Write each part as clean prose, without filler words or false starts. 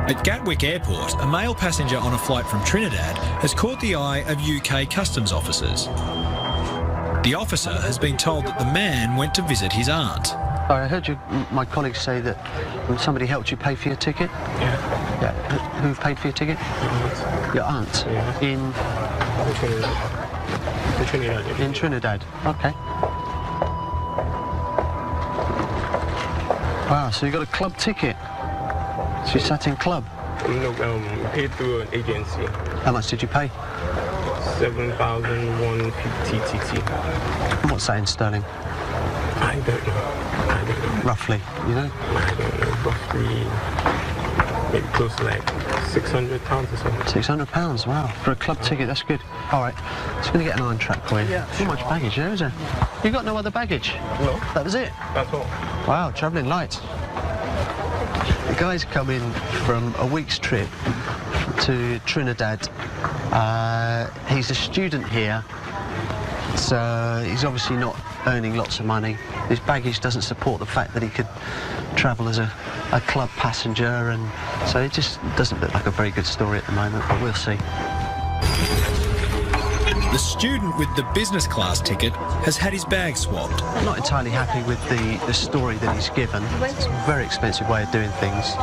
At Gatwick Airport, a male passenger on a flight from Trinidad has caught the eye of UK customs officers. The officer has been told that the man went to visit his aunt. I heard my colleagues say that somebody helped you pay for your ticket? Yeah. Yeah. Who paid for your ticket? Your aunt? Yeah. In Trinidad. In Trinidad. Okay. Wow, so you got a club ticket? So you sat in club? No, paid through an agency. How much did you pay? 7,150 TT. What's that in sterling? I don't know. Roughly, you know? I don't know. Roughly, maybe close to like £600 or something. £600, wow. For a club ticket, that's good. All right, just going to get an iron track for you. Yeah, Too much baggage there, is there? You got no other baggage? No. That was it? That's all. Wow, travelling light. The guy's come in from a week's trip to Trinidad. He's a student here, so he's obviously not earning lots of money. His baggage doesn't support the fact that he could travel as a club passenger, and so it just doesn't look like a very good story at the moment, but we'll see. The student with the business class ticket has had his bag swabbed. I'm not entirely happy with the story that he's given. It's a very expensive way of doing things.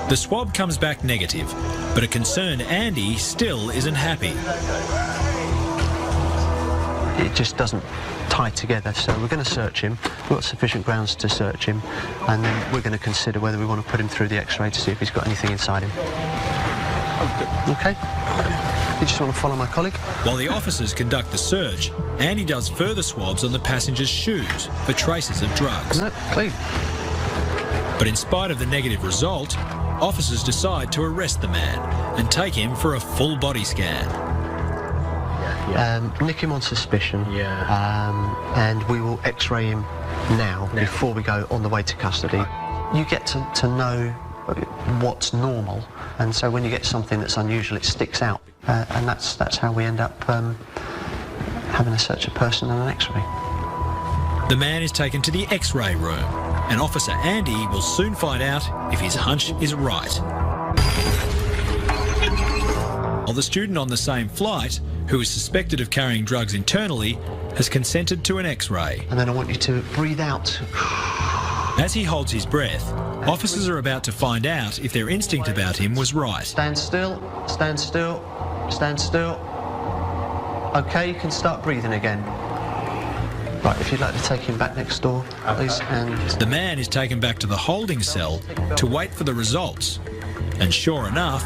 The swab comes back negative, but a concerned Andy still isn't happy. It just doesn't tie together, so we're going to search him. We've got sufficient grounds to search him, and then we're going to consider whether we want to put him through the X-ray to see if he's got anything inside him. Okay? You just want to follow my colleague? While the officers conduct the search, Andy does further swabs on the passenger's shoes for traces of drugs. No, clean. But in spite of the negative result, officers decide to arrest the man and take him for a full body scan. Nick him on suspicion, Yeah. and we will X-ray him now before we go on the way to custody. You get to know what's normal, and so when you get something that's unusual, it sticks out, and that's how we end up having a search of person and an X-ray. The man is taken to the X-ray room, and Officer Andy will soon find out if his hunch is right. While the student on the same flight, who is suspected of carrying drugs internally, has consented to an X-ray. And then I want you to breathe out. As he holds his breath, officers are about to find out if their instinct about him was right. Stand still, stand still, stand still. Okay, you can start breathing again. Right, if you'd like to take him back next door, please, and... The man is taken back to the holding cell to wait for the results. And sure enough,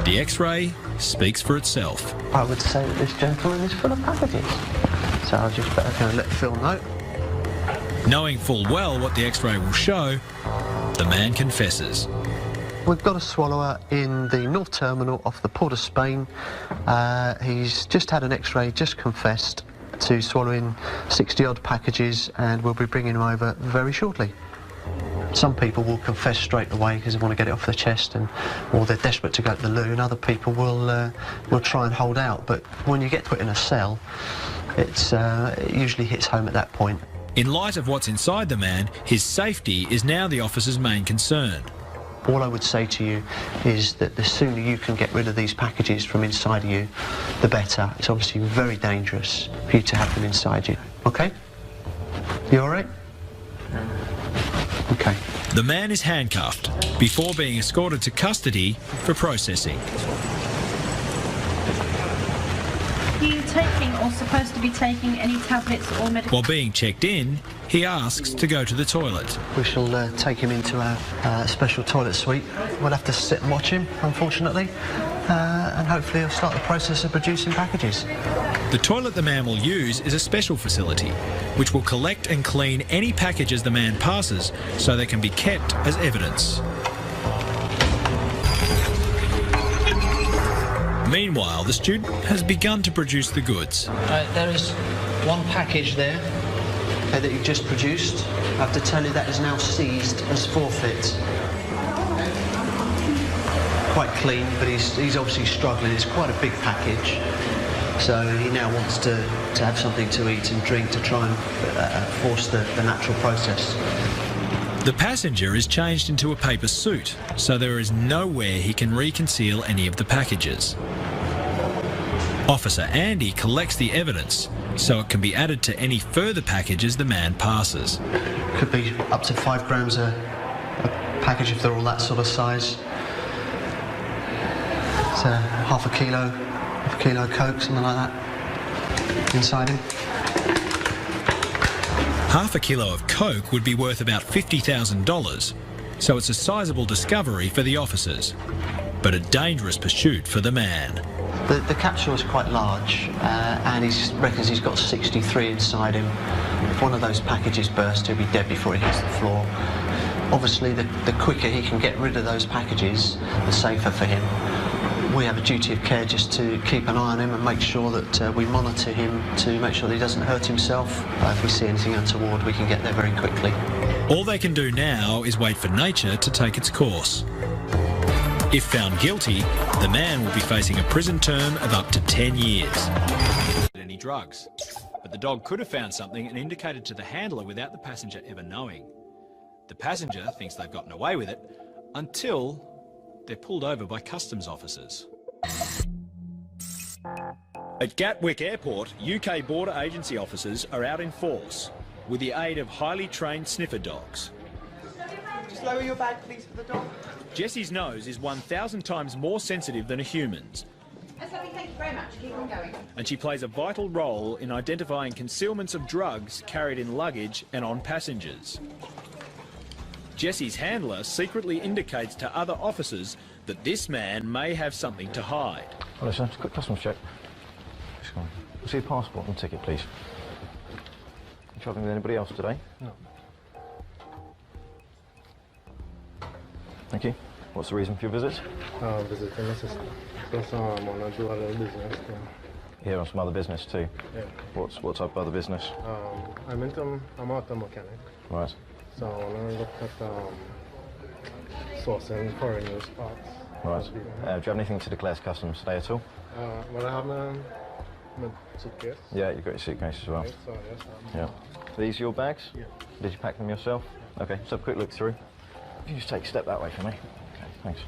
the X-ray speaks for itself. I would say that this gentleman is full of packages. So I'll just better go and let Phil know. Knowing full well what the X-ray will show, the man confesses. We've got a swallower in the North Terminal off the Port of Spain. He's just had an X-ray, just confessed to swallowing 60-odd packages, and we'll be bringing him over very shortly. Some people will confess straight away because they want to get it off their chest, or they're desperate to go to the loo, and other people will try and hold out. But when you get put in a cell, it usually hits home at that point. In light of what's inside the man, his safety is now the officer's main concern. All I would say to you is that the sooner you can get rid of these packages from inside of you, the better. It's obviously very dangerous for you to have them inside you. Okay? You all right? Okay. The man is handcuffed before being escorted to custody for processing. Are you taking or supposed to be taking any tablets or medication? While being checked in, he asks to go to the toilet. We shall take him into our special toilet suite. We'll have to sit and watch him, unfortunately, and hopefully he'll start the process of producing packages. The toilet the man will use is a special facility, which will collect and clean any packages the man passes so they can be kept as evidence. Meanwhile, the student has begun to produce the goods. There is one package there that you've just produced. I have to tell you that is now seized as forfeit. Quite clean, but he's obviously struggling. It's quite a big package. So he now wants to have something to eat and drink to try and force the natural process. The passenger is changed into a paper suit, so there is nowhere he can reconceal any of the packages. Officer Andy collects the evidence so it can be added to any further packages the man passes. Could be up to 5 grams a package if they're all that sort of size. It's half a kilo Coke, something like that, inside him. Half a kilo of Coke would be worth about $50,000, so it's a sizable discovery for the officers, but a dangerous pursuit for the man. The capsule is quite large, and he reckons he's got 63 inside him. If one of those packages bursts, he'll be dead before he hits the floor. Obviously, the quicker he can get rid of those packages, the safer for him. We have a duty of care just to keep an eye on him and make sure that we monitor him to make sure that he doesn't hurt himself. If we see anything untoward, we can get there very quickly. All they can do now is wait for nature to take its course. If found guilty, the man will be facing a prison term of up to 10 years. Any drugs, but the dog could have found something and indicated to the handler without the passenger ever knowing. The passenger thinks they've gotten away with it until they're pulled over by customs officers. At Gatwick Airport, UK border agency officers are out in force with the aid of highly trained sniffer dogs. Just lower your bag, please, for the dog. Jessie's nose is 1,000 times more sensitive than a human's. That's lovely, thank you very much. Keep on going. And she plays a vital role in identifying concealments of drugs carried in luggage and on passengers. Jessie's handler secretly indicates to other officers that this man may have something to hide. Hello, sir. Just a quick customs check. Just go on. See your passport and ticket, please. You travelling with anybody else today? No. Thank you. What's the reason for your visit? Visiting my sister. Because I want to do a little business. Here on some other business too? Yeah. What type of other business? I'm an auto mechanic. Right. So I want to look at sourcing foreign use parts. Right. Do you have anything to declare to customs today at all? Well, I have my suitcase. Yeah, you've got your suitcase as well. Okay, so yes, Yeah. So these are your bags? Yeah. Did you pack them yourself? Okay, let's have a quick look through. If you just take a step that way for me. Okay, thanks.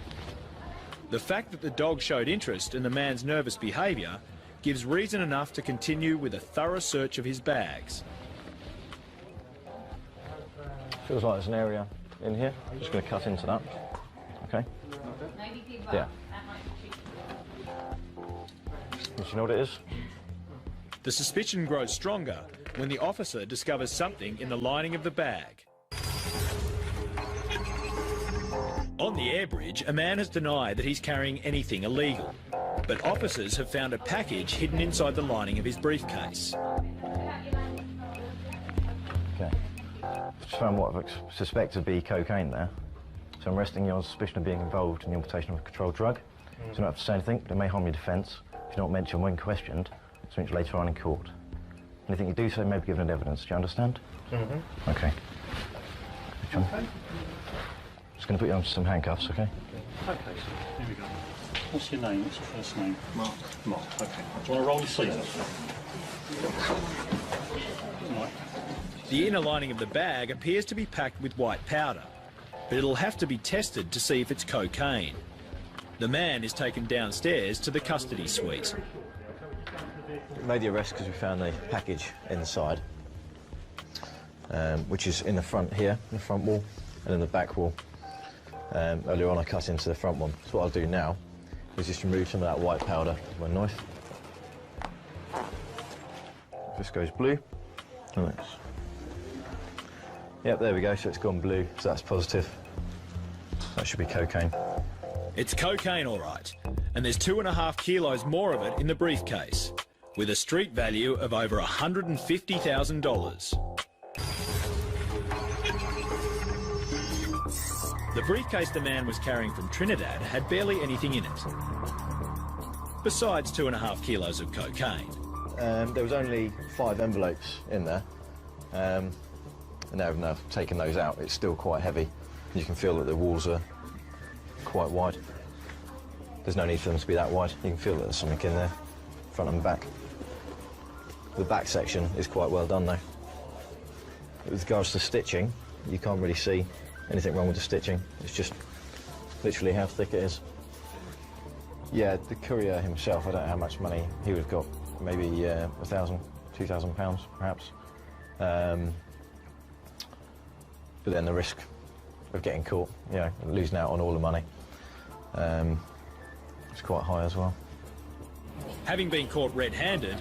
The fact that the dog showed interest in the man's nervous behaviour gives reason enough to continue with a thorough search of his bags. Feels like there's an area in here. I'm just going to cut into that. Okay? Yeah. Do you know what it is? The suspicion grows stronger when the officer discovers something in the lining of the bag. On the air bridge, a man has denied that he's carrying anything illegal, but officers have found a package hidden inside the lining of his briefcase. Okay. Just found what I suspect to be cocaine there. So I'm arresting you on suspicion of being involved in the importation of a controlled drug. So you don't have to say anything, but it may harm your defence. If you're not mentioned when questioned, it's mentioned later on in court. Anything you do say may be given as evidence. Do you understand? Mm-hmm. Okay. Okay. Just going to put you on some handcuffs, okay? Okay, so here we go. What's your name? What's your first name? Mark. Mark, okay. Do you want to roll your sleeves up? Right. The inner lining of the bag appears to be packed with white powder, but it'll have to be tested to see if it's cocaine. The man is taken downstairs to the custody suite. We made the arrest because we found a package inside, which is in the front here, in the front wall, and in the back wall. Earlier on I cut into the front one. So what I'll do now is just remove some of that white powder with my knife. This goes blue. Yep, there we go, so it's gone blue, so that's positive. That should be cocaine. It's cocaine, all right, and there's 2.5 kilos more of it in the briefcase, with a street value of over $150,000. The briefcase the man was carrying from Trinidad had barely anything in it, besides 2.5 kilos of cocaine. There was only 5 envelopes in there, and now I've taken those out. It's still quite heavy. You can feel that the walls are quite wide. There's no need for them to be that wide. You can feel that there's something in there, front and back. The back section is quite well done though. With regards to stitching, you can't really see anything wrong with the stitching. It's just literally how thick it is. Yeah, the courier himself, I don't know how much money he would have got. Maybe £1,000, £2,000 perhaps. But then the risk of getting caught, you know, losing out on all the money, it's quite high as well. Having been caught red-handed,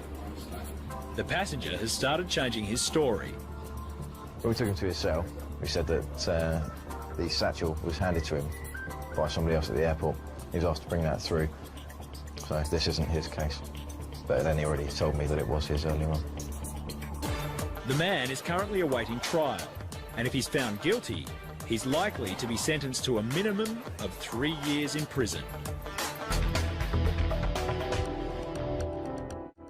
the passenger has started changing his story. When we took him to his cell, we said that the satchel was handed to him by somebody else at the airport. He was asked to bring that through, so this isn't his case. But then he already told me that it was his earlier on. The man is currently awaiting trial, and if he's found guilty, he's likely to be sentenced to a minimum of 3 years in prison.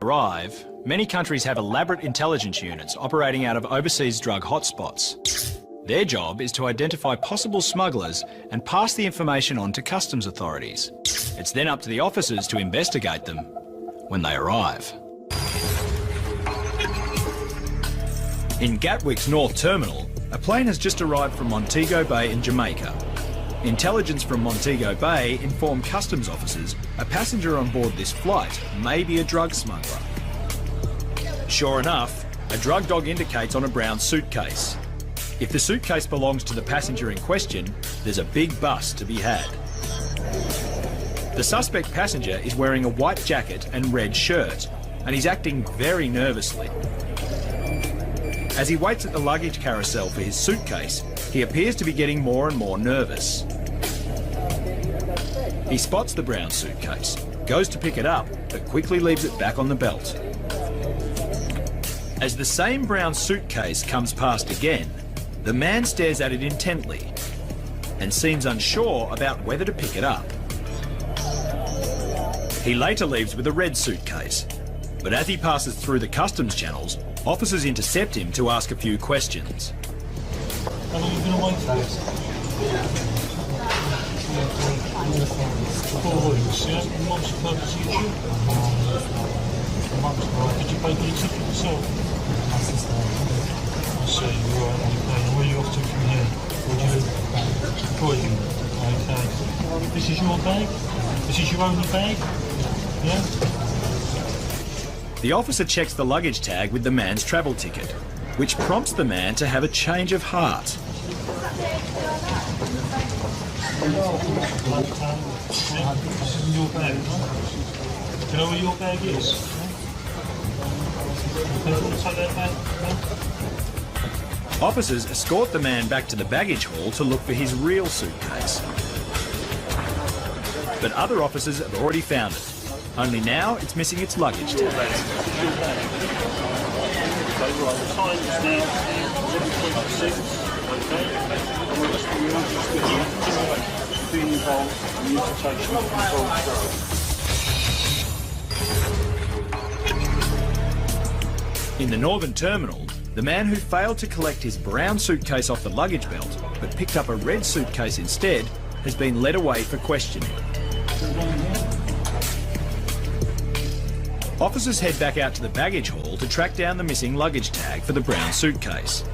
Arrive, many countries have elaborate intelligence units operating out of overseas drug hotspots. Their job is to identify possible smugglers and pass the information on to customs authorities. It's then up to the officers to investigate them when they arrive. In Gatwick's North Terminal, a plane has just arrived from Montego Bay in Jamaica. Intelligence from Montego Bay informed customs officers a passenger on board this flight may be a drug smuggler. Sure enough, a drug dog indicates on a brown suitcase. If the suitcase belongs to the passenger in question, there's a big bust to be had. The suspect passenger is wearing a white jacket and red shirt, and he's acting very nervously. As he waits at the luggage carousel for his suitcase, he appears to be getting more and more nervous. He spots the brown suitcase, goes to pick it up, but quickly leaves it back on the belt. As the same brown suitcase comes past again, the man stares at it intently and seems unsure about whether to pick it up. He later leaves with a red suitcase, but as he passes through the customs channels, officers intercept him to ask a few questions. How long have you been away for this? 4 weeks, yeah? And what's the purpose of your trip? Did you pay for the ticket yourself? I see, right, okay. And where are you off to from here? What do you do? Croydon. Okay. This is your bag? This is your only bag? Yeah? The officer checks the luggage tag with the man's travel ticket, which prompts the man to have a change of heart. This is your bag, right? Do you know where your bag is? Take that bag? Officers escort the man back to the baggage hall to look for his real suitcase. But other officers have already found it. Only now it's missing its luggage tag. Okay, right, the time is now 11:26, okay? And we're just being involved in the importation of controlled drugs. In the Northern Terminal, the man who failed to collect his brown suitcase off the luggage belt, but picked up a red suitcase instead, has been led away for questioning. Officers head back out to the baggage hall to track down the missing luggage tag for the brown suitcase.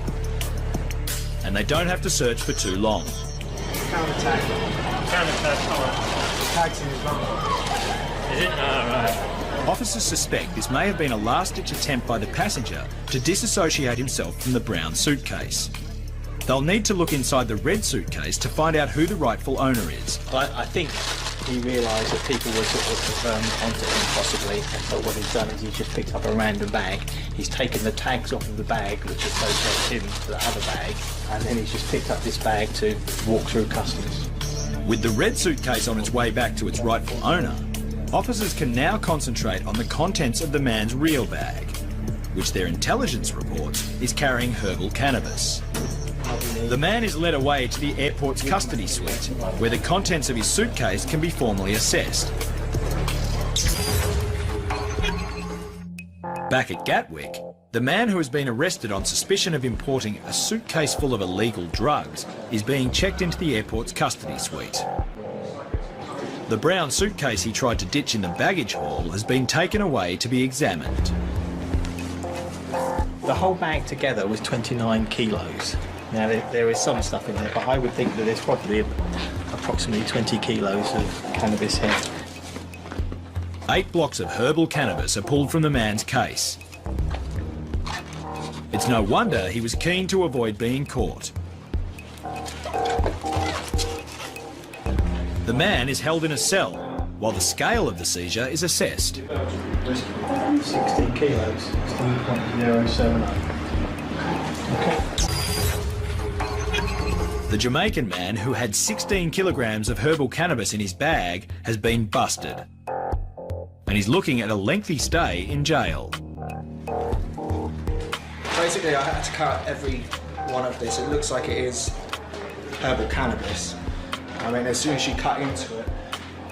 And they don't have to search for too long. Counter-tag, alright. Tag's in his bum. Is it? Right. Officers suspect this may have been a last-ditch attempt by the passenger to disassociate himself from the brown suitcase. They'll need to look inside the red suitcase to find out who the rightful owner is. I think he realised that people were sort of onto him possibly, and so what he's done is he's just picked up a random bag. He's taken the tags off of the bag which associates him to the other bag, and then he's just picked up this bag to walk through customs. With the red suitcase on its way back to its rightful owner, officers can now concentrate on the contents of the man's real bag, which their intelligence reports is carrying herbal cannabis. The man is led away to the airport's custody suite, where the contents of his suitcase can be formally assessed. Back at Gatwick, the man who has been arrested on suspicion of importing a suitcase full of illegal drugs is being checked into the airport's custody suite. The brown suitcase he tried to ditch in the baggage hall has been taken away to be examined. The whole bag together was 29 kilos. Now there is some stuff in there, but I would think that there's probably approximately 20 kilos of cannabis here. 8 blocks of herbal cannabis are pulled from the man's case. It's no wonder he was keen to avoid being caught. The man is held in a cell, while the scale of the seizure is assessed. 16 kilos, 16.070. The Jamaican man who had 16 kilograms of herbal cannabis in his bag has been busted. And he's looking at a lengthy stay in jail. Basically, I had to cut every one of this. It looks like it is herbal cannabis. I mean, as soon as you cut into it,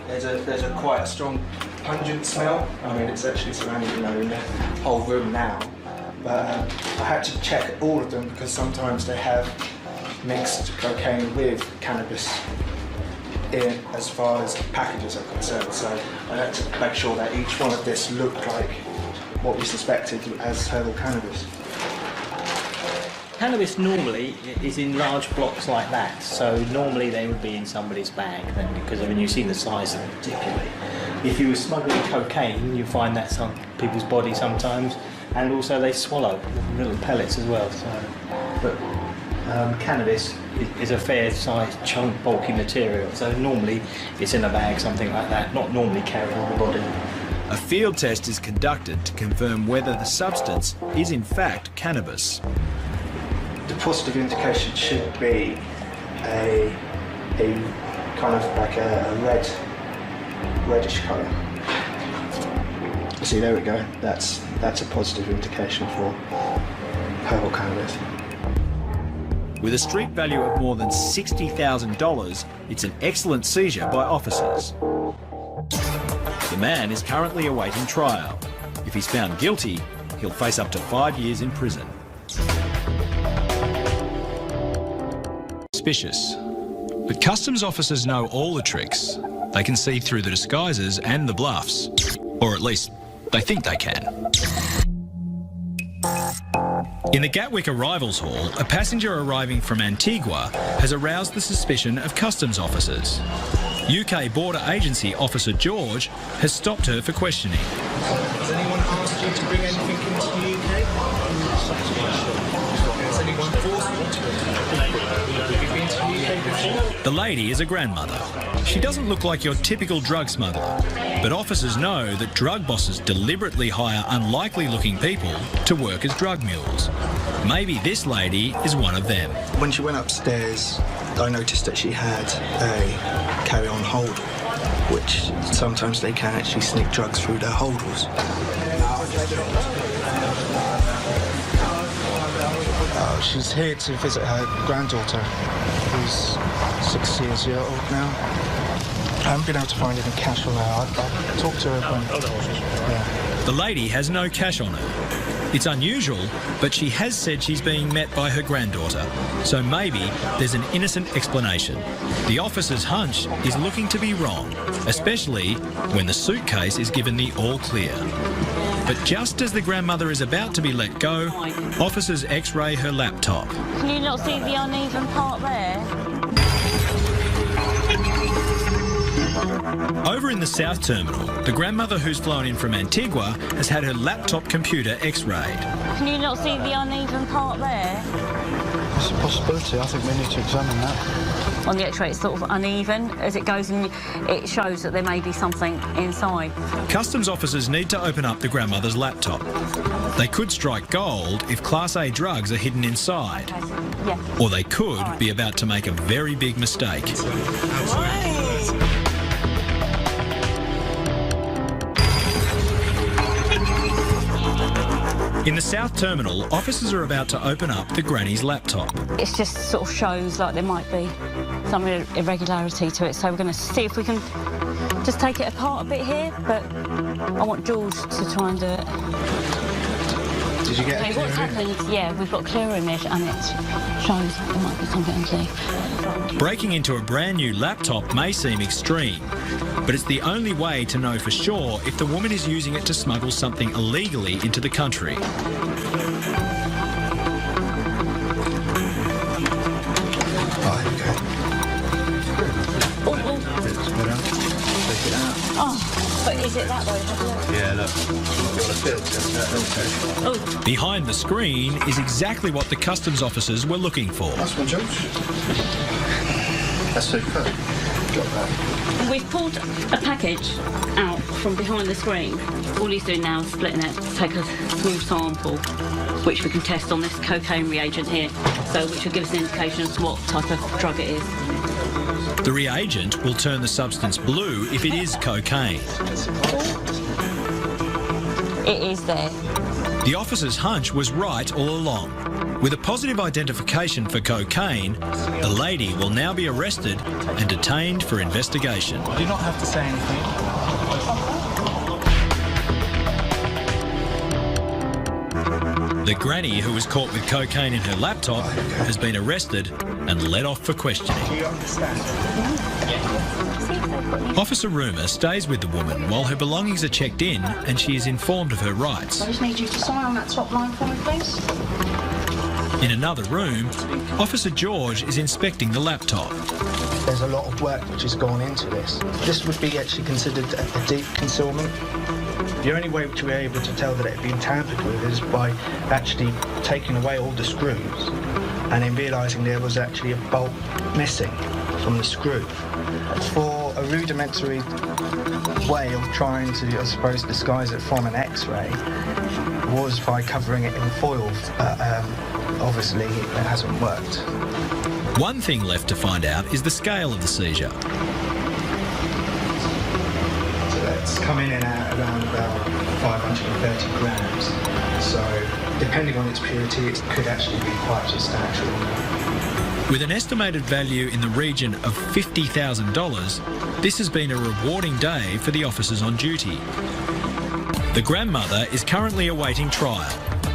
there's a quite a strong pungent smell. I mean, it's actually surrounding, you know, in the whole room now. But I had to check all of them because sometimes they have mixed cocaine with cannabis in as far as packages are concerned. So I had to make sure that each one of this looked like what we suspected as herbal cannabis. Cannabis normally is in large blocks like that, so normally they would be in somebody's bag, because when you see the size of them particularly. If you were smuggling cocaine, you find that some people's bodies sometimes, and also they swallow little pellets as well. So, but cannabis is a fair sized chunk, bulky material, so normally it's in a bag, something like that, not normally carried on the body. A field test is conducted to confirm whether the substance is in fact cannabis. The positive indication should be a kind of like a reddish colour. See, there we go. That's a positive indication for herbal cannabis. With a street value of more than $60,000, it's an excellent seizure by officers. The man is currently awaiting trial. If he's found guilty, he'll face up to 5 years in prison. Suspicious. But customs officers know all the tricks. They can see through the disguises and the bluffs. Or at least, they think they can. In the Gatwick Arrivals Hall, a passenger arriving from Antigua has aroused the suspicion of customs officers. UK Border Agency Officer George has stopped her for questioning. Has anyone asked you to bring anything into the UK? Has anyone forced you to? Have you been to the UK before? The lady is a grandmother. She doesn't look like your typical drug smuggler, but officers know that drug bosses deliberately hire unlikely-looking people to work as drug mules. Maybe this lady is one of them. When she went upstairs, I noticed that she had a carry-on hold, which sometimes they can actually sneak drugs through their holdalls. She's here to visit her granddaughter, who's 6 years old now. I haven't been able to find any cash on her. I'll talk to her when... Yeah. The lady has no cash on her. It's unusual, but she has said she's being met by her granddaughter, so maybe there's an innocent explanation. The officer's hunch is looking to be wrong, especially when the suitcase is given the all clear. But just as the grandmother is about to be let go, officers x-ray her laptop. Can you not see the uneven part there? Over in the South Terminal, the grandmother who's flown in from Antigua has had her laptop computer x-rayed. Can you not see the uneven part there? It's a possibility. I think we need to examine that. On the x-ray it's sort of uneven. As it goes in, it shows that there may be something inside. Customs officers need to open up the grandmother's laptop. They could strike gold if Class A drugs are hidden inside. Yeah. Or they could be about to make a very big mistake. In the South Terminal, officers are about to open up the granny's laptop. It just sort of shows like there might be some irregularity to it, so we're going to see if we can just take it apart a bit here, but I want George to try and do it. Did you get okay, what's happened? Yeah, we've got a clear image and it shows there might be something underneath. Breaking into a brand new laptop may seem extreme, but it's the only way to know for sure if the woman is using it to smuggle something illegally into the country. it that way? Yeah, look. Oh, Behind the screen is exactly what the customs officers were looking for. That's one, George. That's super. Got that. we've pulled a package out from behind the screen. All he's doing now is splitting it to take a small sample, which we can test on this cocaine reagent here, so which will give us an indication of what type of drug it is. The reagent will turn the substance blue if it is cocaine. It is there. The officer's hunch was right all along. With a positive identification for cocaine, the lady will now be arrested and detained for investigation. You do not have to say anything. The granny who was caught with cocaine in her laptop has been arrested and led off for questioning. Do you understand? Officer Rumour stays with the woman while her belongings are checked in and she is informed of her rights. I just need you to sign on that top line for me, please. In another room, Officer George is inspecting the laptop. There's a lot of work which has gone into this. This would be actually considered a deep concealment. The only way which we're able to tell that it had been tampered with is by actually taking away all the screws and then realising there was actually a bolt missing from the screw. For a rudimentary way of trying to, I suppose, disguise it from an X-ray was by covering it in foil. Obviously, it hasn't worked. One thing left to find out is the scale of the seizure. So that's coming in at around about 530 grams. So depending on its purity, it could actually be quite substantial. With an estimated value in the region of $50,000, this has been a rewarding day for the officers on duty. The grandmother is currently awaiting trial,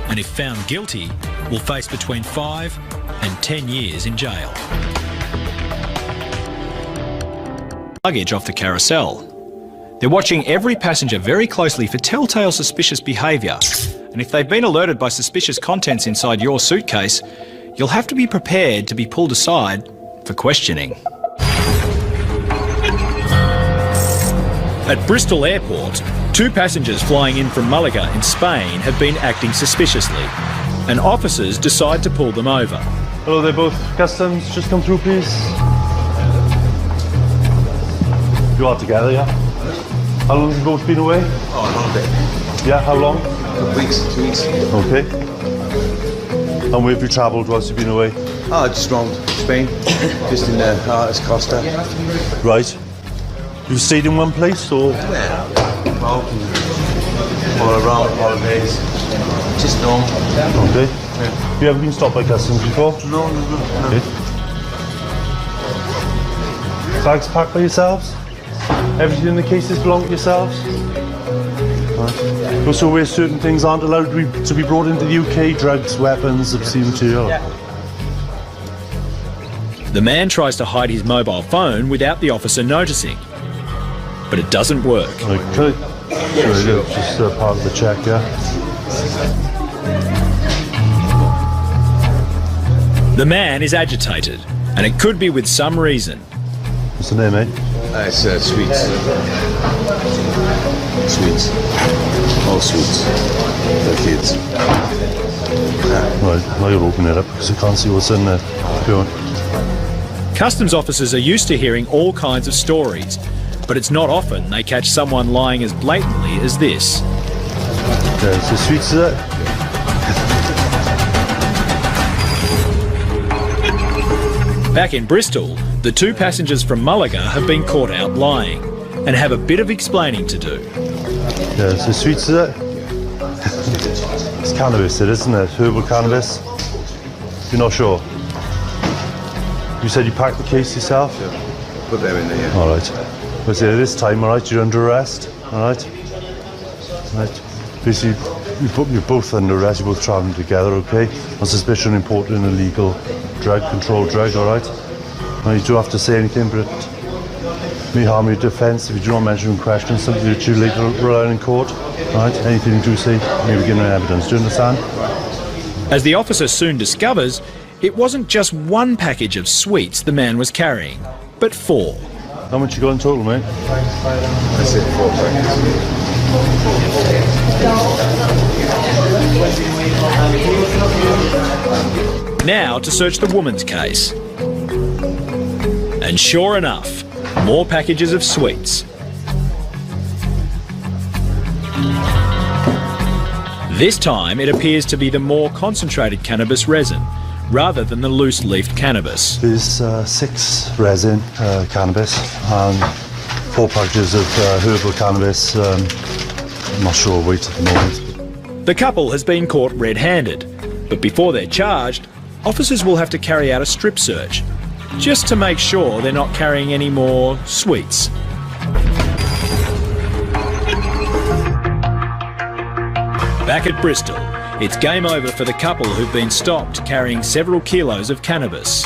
and if found guilty, will face between 5 and 10 years in jail. Luggage off the carousel. They're watching every passenger very closely for telltale suspicious behaviour, and if they've been alerted by suspicious contents inside your suitcase, you'll have to be prepared to be pulled aside for questioning. At Bristol Airport, 2 passengers flying in from Malaga in Spain have been acting suspiciously, and officers decide to pull them over. Hello, they're both customs. Just come through, please. You are together, yeah? How long have you both been away? Oh, a holiday. Yeah, how long? 2 weeks, 2 weeks. Okay. And where have you travelled whilst you've been away? Oh, just around Spain, just in the Artis Costa. Right. You stayed in one place, or? Yeah, well, all around holidays, just normal. Okay. Yeah. Have you ever been stopped by customs before? No. Okay. Bags packed by yourselves? Everything in the cases belong to yourselves? Right. Also, where certain things aren't allowed to be brought into the UK, drugs, weapons, obscene material. Yeah. The man tries to hide his mobile phone without the officer noticing, but it doesn't work. Okay. Yeah, sure. Just part of the check, yeah? The man is agitated, and it could be with some reason. What's the name, mate? It's sweets. Sweets. All sweets. For kids. Right, now you'll open it up because I can't see what's in there. Go on. Customs officers are used to hearing all kinds of stories, but it's not often they catch someone lying as blatantly as this. There's the sweets, is it? Back in Bristol, the 2 passengers from Malaga have been caught out lying and have a bit of explaining to do. There's the sweets, is it? It's cannabis, isn't it? Herbal cannabis. You're not sure? You said you packed the case yourself? Yeah. Put them in there, yeah. All right. But see, at this time, all right, you're under arrest, all right? Right. Basically, you're both under arrest, you're both travelling together, okay? On suspicion of importing an illegal drug, controlled drug, all right? Now, you don't have to say anything, but it may harm your defence if you do not mention in question something that you later rely on in court, all right? Anything you do say may be given evidence. Do you understand? As the officer soon discovers, it wasn't just 1 package of sweets the man was carrying, but 4. How much you got in total, mate? That's it, 4 packets. Now to search the woman's case. And sure enough, more packages of sweets. This time it appears to be the more concentrated cannabis resin, rather than the loose-leafed cannabis. There's 6 resin cannabis and 4 packages of herbal cannabis. I'm not sure weight at the moment. The couple has been caught red-handed, but before they're charged, officers will have to carry out a strip search, just to make sure they're not carrying any more sweets. Back at Bristol, it's game over for the couple who've been stopped carrying several kilos of cannabis.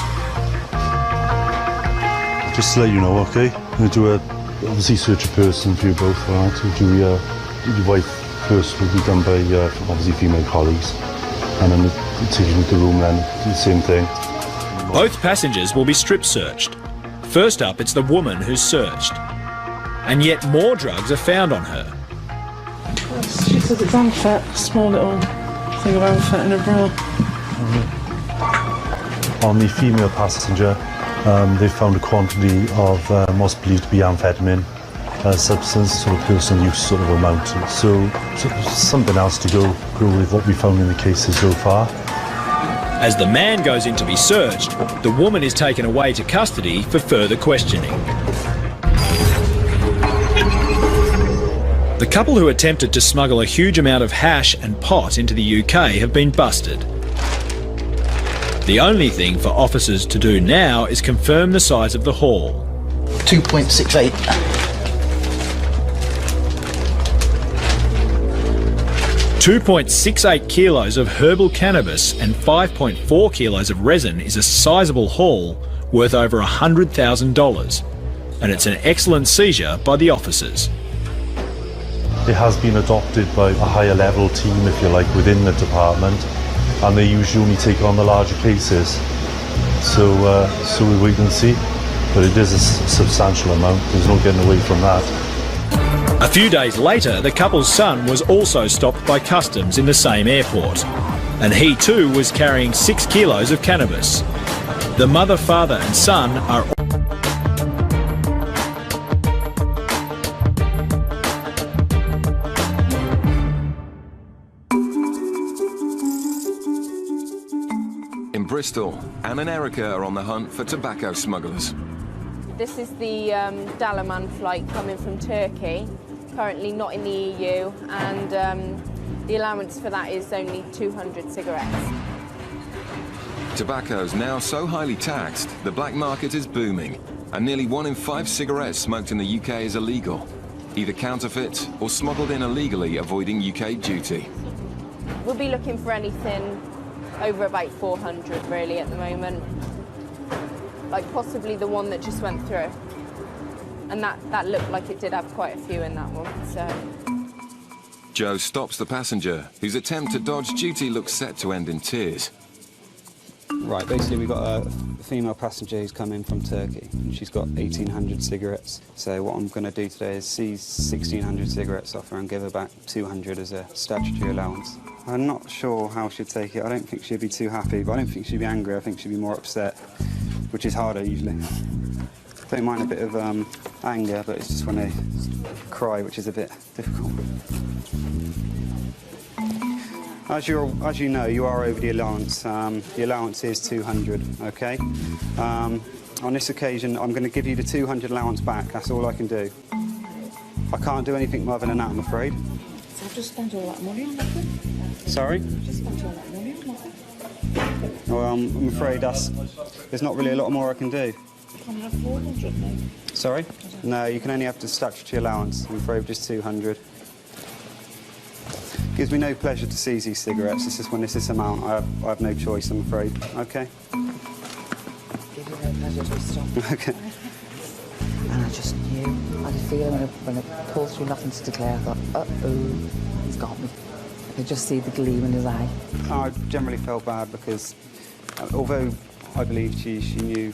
Just to let you know, okay? We'll do obviously search a person for you both, alright? We'll do your wife first will be done by obviously female colleagues. And then we'll take you into the room then, do the same thing. Both passengers will be strip searched. First up, it's the woman who's searched. And yet more drugs are found on her. She says it's unfit, small little thing of unfit in her bra. On the female passenger, they found a quantity of what's believed to be amphetamine substance, sort of personal use sort of amount. So something else to go with what we found in the cases so far. As the man goes in to be searched, the woman is taken away to custody for further questioning. The couple who attempted to smuggle a huge amount of hash and pot into the UK have been busted. The only thing for officers to do now is confirm the size of the haul. 2.68. 2.68 kilos of herbal cannabis and 5.4 kilos of resin is a sizable haul worth over $100,000, and it's an excellent seizure by the officers. It has been adopted by a higher level team, if you like, within the department, and they usually only take on the larger cases. So we wait and see, but it is a substantial amount. There's no getting away from that. A few days later, the couple's son was also stopped by customs in the same airport, and he too was carrying 6 kilos of cannabis. The mother, father and son are in Bristol. Anne and Erica are on the hunt for tobacco smugglers. This is the Dalaman flight coming from Turkey, currently not in the EU, and the allowance for that is only 200 cigarettes. Tobacco is now so highly taxed, the black market is booming, and nearly 1 in 5 cigarettes smoked in the UK is illegal, either counterfeit or smuggled in illegally, avoiding UK duty. We'll be looking for anything over about 400 really at the moment. Like possibly the one that just went through. And that looked like it did have quite a few in that one, so. Joe stops the passenger, whose attempt to dodge duty looks set to end in tears. Right, basically we've got a female passenger who's come in from Turkey, and she's got 1,800 cigarettes. So what I'm going to do today is seize 1,600 cigarettes off her and give her back 200 as a statutory allowance. I'm not sure how she'd take it. I don't think she'd be too happy, but I don't think she'd be angry. I think she'd be more upset, which is harder usually. Don't mind a bit of anger, but it's just when they cry, which is a bit difficult. As you know, you are over the allowance. The allowance is 200, okay? On this occasion, I'm going to give you the 200 allowance back. That's all I can do. I can't do anything other than that, I'm afraid. So I've just spent all that money on that. Sorry? Just spent all that money on that. Well, I'm afraid there's not really a lot more I can do. I can't have 400 now. Sorry? No, you can only have the statutory allowance. I'm afraid just 200. Gives me no pleasure to seize these cigarettes. This is when it's this amount. I have no choice, I'm afraid. Okay? Gives you no pleasure to stop. Okay. And I just knew. I had a feeling when it pulled through nothing to declare, I thought, uh-oh, he's got me. I could just see the gleam in his eye. I generally felt bad because, although I believe she knew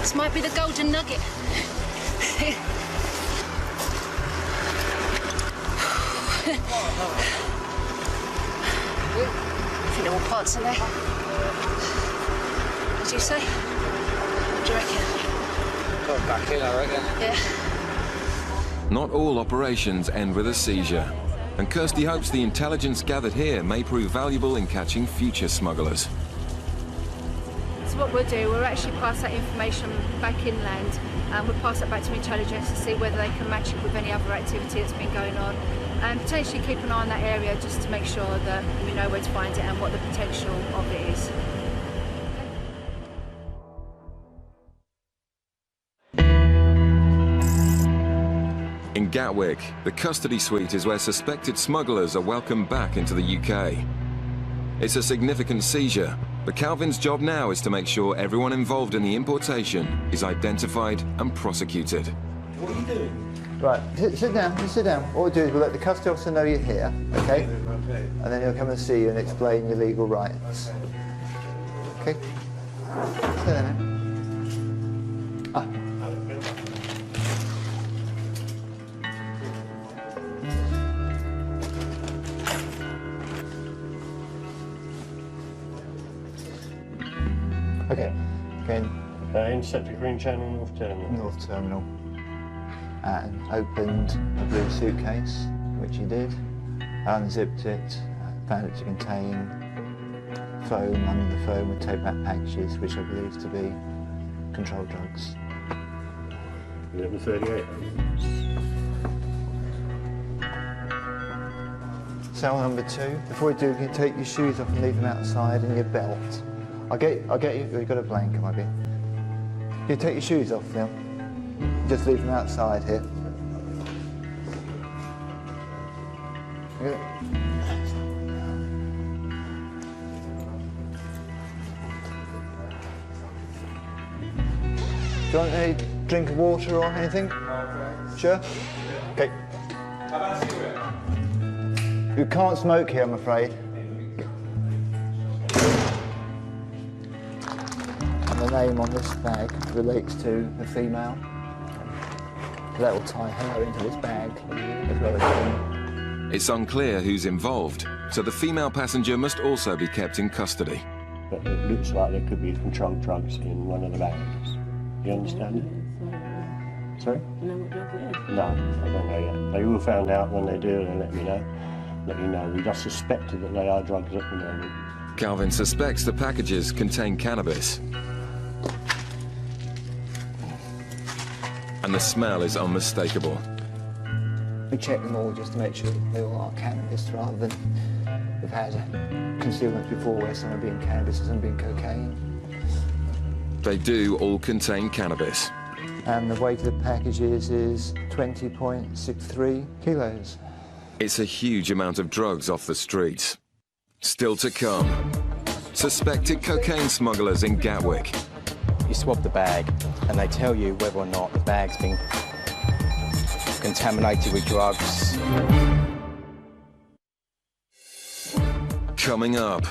This might be the golden nugget. I think they're all parts in there. What do you say? What do you reckon? Got back in, I reckon. Yeah. Not all operations end with a seizure, and Kirsty hopes the intelligence gathered here may prove valuable in catching future smugglers. So what we'll do, we'll actually pass that information back inland, and we'll pass that back to intelligence to see whether they can match it with any other activity that's been going on, and potentially keep an eye on that area just to make sure that we know where to find it and what the potential of it is. In Gatwick, the custody suite is where suspected smugglers are welcomed back into the UK. It's a significant seizure, but Calvin's job now is to make sure everyone involved in the importation is identified and prosecuted. What are you doing? Right, sit down, just sit down. What we'll do is we'll let the custody officer know you're here, okay? And then he'll come and see you and explain your legal rights. Okay? Sit down. Ah. Okay. Intercepted Green Channel, North Terminal. North Terminal. And opened a blue suitcase, which he did. Unzipped it, found it to contain foam. Under the foam were tape back packages, which I believe to be controlled drugs. 11:38. Cell number 2. Before you do, you can take your shoes off and leave them outside and your belt. I'll get you. You've got a blanket, maybe. You take your shoes off now. Just leave them outside here. Okay. Do you want any drink of water or anything? Sure? Okay. You can't smoke here, I'm afraid. And the name on this bag relates to the female. That will tie her into this bag as well as him. It's unclear who's involved, so the female passenger must also be kept in custody. But it looks like there could be controlled drugs in one of the bags. You understand it? Sorry? No, I don't know yet. They all found out when they do, and they let me know. Let you know. We just suspected that they are drugs at the moment. Calvin suspects the packages contain cannabis. And the smell is unmistakable. We check them all just to make sure they all are cannabis rather than we've had concealments before where some are being cannabis and some being cocaine. They do all contain cannabis. And the weight of the packages is 20.63 kilos. It's a huge amount of drugs off the streets. Still to come. Suspected cocaine smugglers in Gatwick. You swab the bag and they tell you whether or not the bag's been contaminated with drugs. Coming up.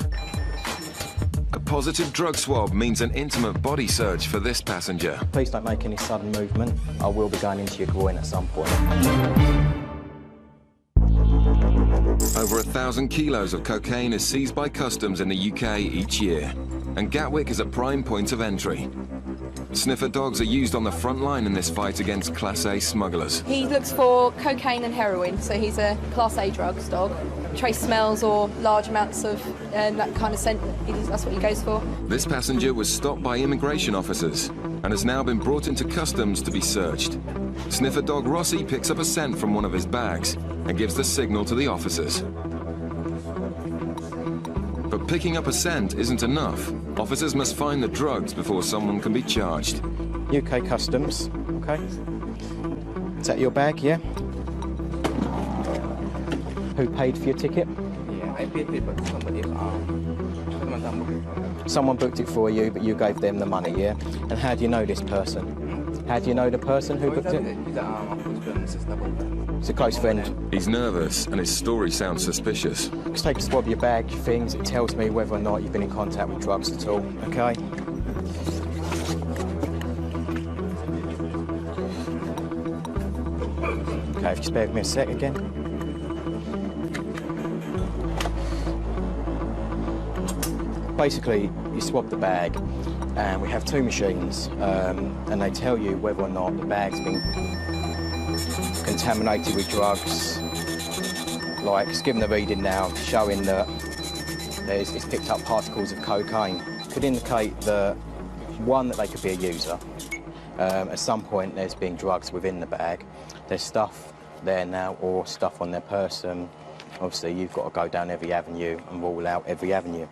A positive drug swab means an intimate body search for this passenger. Please don't make any sudden movement. I will be going into your groin at some point. Over 1,000 kilos of cocaine is seized by customs in the UK each year, and Gatwick is a prime point of entry. Sniffer dogs are used on the front line in this fight against Class A smugglers. He looks for cocaine and heroin, so he's a Class A drugs dog. Trace smells or large amounts of that kind of scent, that's what he goes for. This passenger was stopped by immigration officers and has now been brought into customs to be searched. Sniffer dog Rossi picks up a scent from one of his bags and gives the signal to the officers. But picking up a scent isn't enough. Officers must find the drugs before someone can be charged. UK Customs, okay. Is that your bag, yeah? Who paid for your ticket? Yeah, I paid it, but somebody Someone booked it for you, but you gave them the money, yeah? And how do you know this person? How do you know the person who booked it? It's a close friend. He's nervous and his story sounds suspicious. Just take a swab of your bag, your things. It tells me whether or not you've been in contact with drugs at all, okay? Okay, if you spare me a sec again. Basically, you swab the bag, and we have two machines, and they tell you whether or not the bag's been contaminated with drugs. Like, it's given a reading now, showing that it's picked up particles of cocaine. Could indicate that, one, that they could be a user. At some point, there's been drugs within the bag. There's stuff there now, or stuff on their person. Obviously, you've got to go down every avenue and rule out every avenue.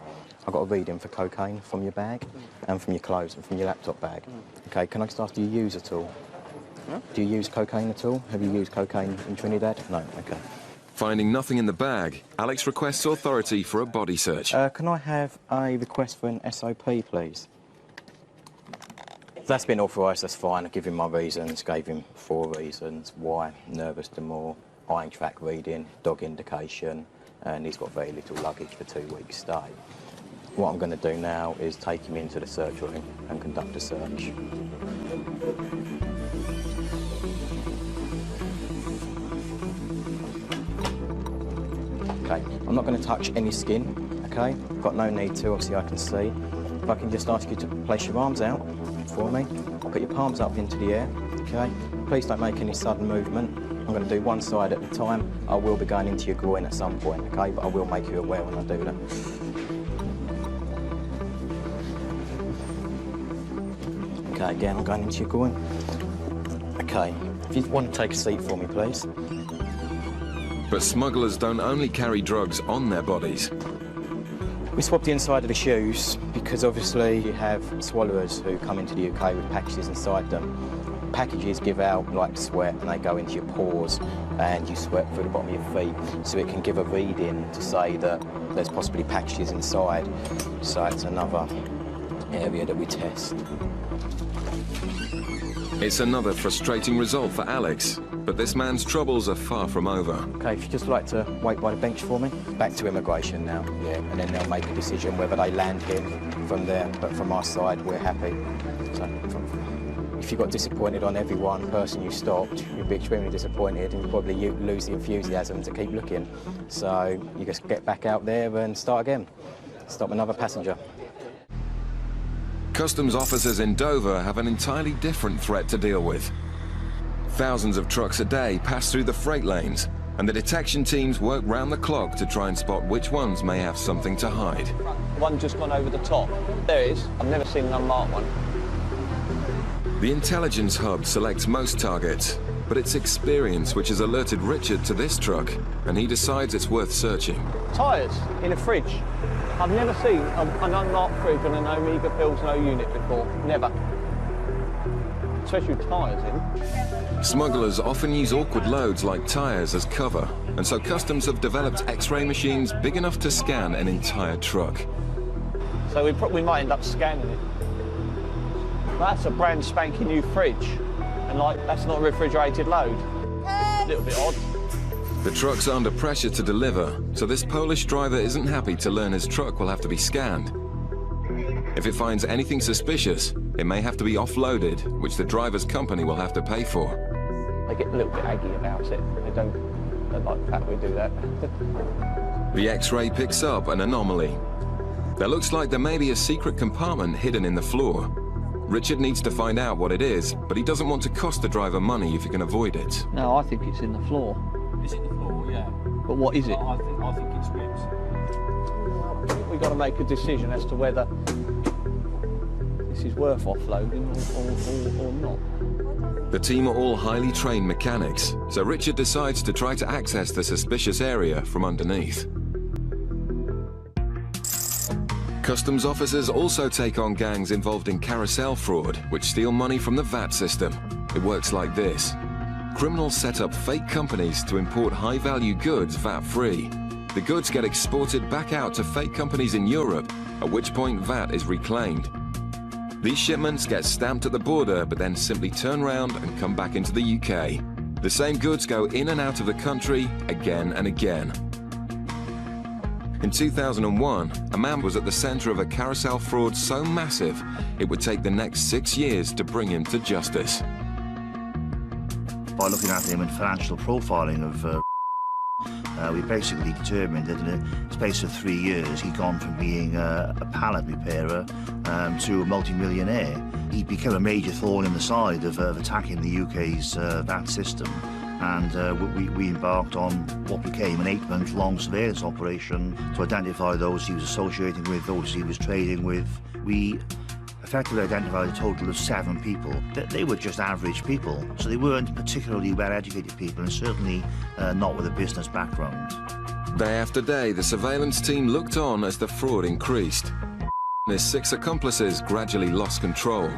I've got a reading for cocaine from your bag and from your clothes and from your laptop bag. Okay, can I just ask, do you use at all? Do you use cocaine at all? Have you used cocaine in Trinidad? No, okay. Finding nothing in the bag, Alex requests authority for a body search. Can I have a request for an SOP, please? That's been authorised, that's fine. I give him my reasons, gave him 4 reasons. Why? Nervous demur, iron track reading, dog indication, and he's got very little luggage for 2 weeks' stay. What I'm going to do now is take him into the search room and conduct a search. Okay, I'm not going to touch any skin, okay? Got no need to, obviously I can see. If I can just ask you to place your arms out for me. Put your palms up into the air, okay? Please don't make any sudden movement. I'm going to do one side at a time. I will be going into your groin at some point, okay? But I will make you aware when I do that. Okay, again, I'm going into your groin. Okay, if you want to take a seat for me, please. But smugglers don't only carry drugs on their bodies. We swabbed the inside of the shoes because obviously you have swallowers who come into the UK with packages inside them. Packages give out like sweat and they go into your pores and you sweat through the bottom of your feet, so it can give a reading to say that there's possibly packages inside. So it's another area that we test. It's another frustrating result for Alex, but this man's troubles are far from over. Okay, if you'd just like to wait by the bench for me. Back to immigration now, yeah, and then they'll make a decision whether they land him from there, but from our side, we're happy. So, if you got disappointed on every one person you stopped, you'd be extremely disappointed and you'd probably lose the enthusiasm to keep looking. So you just get back out there and start again. Stop another passenger. Customs officers in Dover have an entirely different threat to deal with. Thousands of trucks a day pass through the freight lanes, and the detection teams work round the clock to try and spot which ones may have something to hide. One just gone over the top. There it is. I've never seen an unmarked one. The intelligence hub selects most targets, but it's experience which has alerted Richard to this truck, and he decides it's worth searching. Tyres in a fridge. I've never seen an unmarked fridge on an Omega Pilsner unit before. Never. Especially with tyres in. Smugglers often use awkward loads like tyres as cover, and so Customs have developed X-ray machines big enough to scan an entire truck. So we might end up scanning it. That's a brand spanking new fridge, and like, that's not a refrigerated load. A little bit odd. The truck's under pressure to deliver, so this Polish driver isn't happy to learn his truck will have to be scanned. If it finds anything suspicious, it may have to be offloaded, which the driver's company will have to pay for. They get a little bit aggy about it. They don't like the fact we do that. The X-ray picks up an anomaly. There looks like there may be a secret compartment hidden in the floor. Richard needs to find out what it is, but he doesn't want to cost the driver money if he can avoid it. No, I think it's in the floor. Is it the floor? Yeah. But what is it? I think it's ribs. We've got to make a decision as to whether this is worth offloading or not. The team are all highly trained mechanics, so Richard decides to try to access the suspicious area from underneath. Customs officers also take on gangs involved in carousel fraud, which steal money from the VAT system. It works like this. Criminals set up fake companies to import high-value goods VAT-free. The goods get exported back out to fake companies in Europe, at which point VAT is reclaimed. These shipments get stamped at the border, but then simply turn round and come back into the UK. The same goods go in and out of the country again and again. In 2001, a man was at the centre of a carousel fraud so massive, it would take the next 6 years to bring him to justice. by looking at him and financial profiling of we basically determined that in a space of 3 years he'd gone from being a pallet repairer to a multi-millionaire. He'd become a major thorn in the side of attacking the UK's VAT system, and we embarked on what became an 8-month-long surveillance operation to identify those he was associating with, those he was trading with. We effectively identified a total of 7 people. They were just average people, so they weren't particularly well-educated people, and certainly not with a business background. Day after day, the surveillance team looked on as the fraud increased. His 6 accomplices gradually lost control.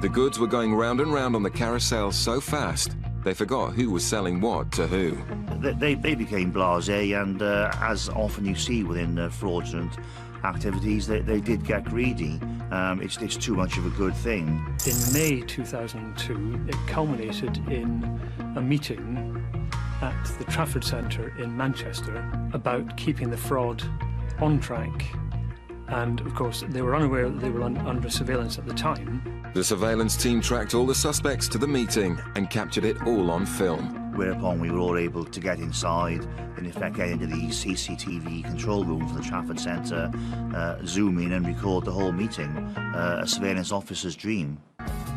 The goods were going round and round on the carousel so fast, they forgot who was selling what to who. They became blasé, and as often you see within fraudulent activities, they did get greedy. It's too much of a good thing. In May 2002, it culminated in a meeting at the Trafford Centre in Manchester about keeping the fraud on track. And of course, they were unaware that they were under surveillance at the time. The surveillance team tracked all the suspects to the meeting and captured it all on film. Whereupon we were all able to get inside, in effect get into the CCTV control room for the Trafford Centre, zoom in and record the whole meeting. A surveillance officer's dream.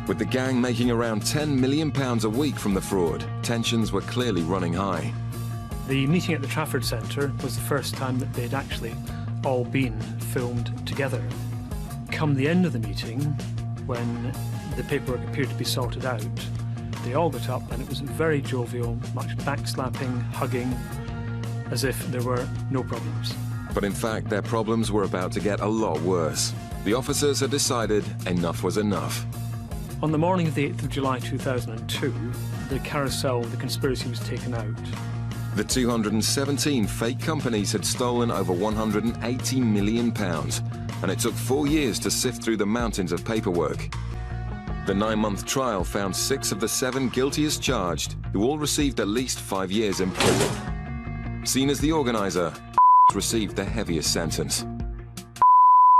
With the gang making around £10 million a week from the fraud, tensions were clearly running high. The meeting at the Trafford Centre was the first time that they'd actually all been filmed together. Come the end of the meeting, when the paperwork appeared to be sorted out, they all got up and it was very jovial, much backslapping, hugging, as if there were no problems. But in fact, their problems were about to get a lot worse. The officers had decided enough was enough. On the morning of the 8th of July 2002, the carousel, the conspiracy was taken out. The 217 fake companies had stolen over £180 million, and it took 4 years to sift through the mountains of paperwork. The 9-month trial found 6 of the 7 guilty as charged, who all received at least 5 years in prison. Seen as the organiser, received the heaviest sentence.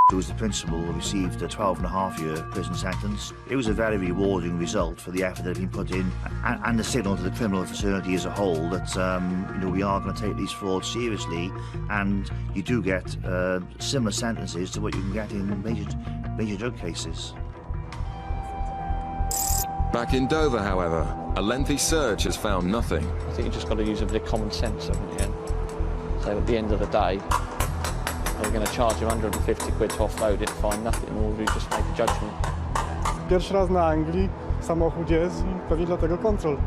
Who was the principal, received a 12.5-year prison sentence. It was a very rewarding result for the effort that had been put in, and the signal to the criminal fraternity as a whole that we are going to take these frauds seriously, and you do get similar sentences to what you can get in major drug cases. Back in Dover, however, a lengthy search has found nothing. I think you just got to use a bit of common sense, haven't you? So at the end of the day, we're going to charge you 150 quid to offload it, find nothing, or we just make a judgment. Pierwszy raz na Anglii, samochód jest i pewnie dlatego kontrol.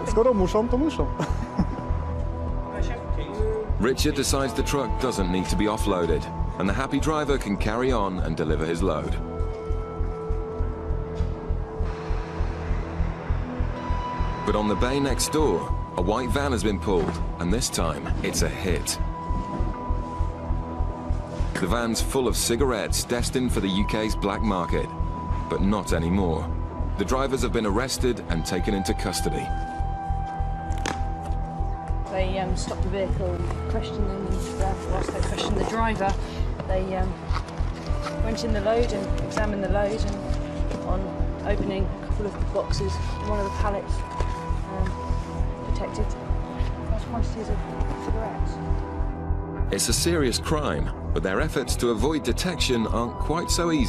Skoro muszą, to muszą. Richard decides the truck doesn't need to be offloaded, and the happy driver can carry on and deliver his load. But on the bay next door, a white van has been pulled, and this time it's a hit. The van's full of cigarettes destined for the UK's black market, but not anymore. The drivers have been arrested and taken into custody. They stopped the vehicle, questioned them, and whilst they questioned the driver, they went in the load and examined the load, and on opening a couple of the boxes, one of the pallets detected large quantities of cigarettes. It's a serious crime, but their efforts to avoid detection aren't quite so easy.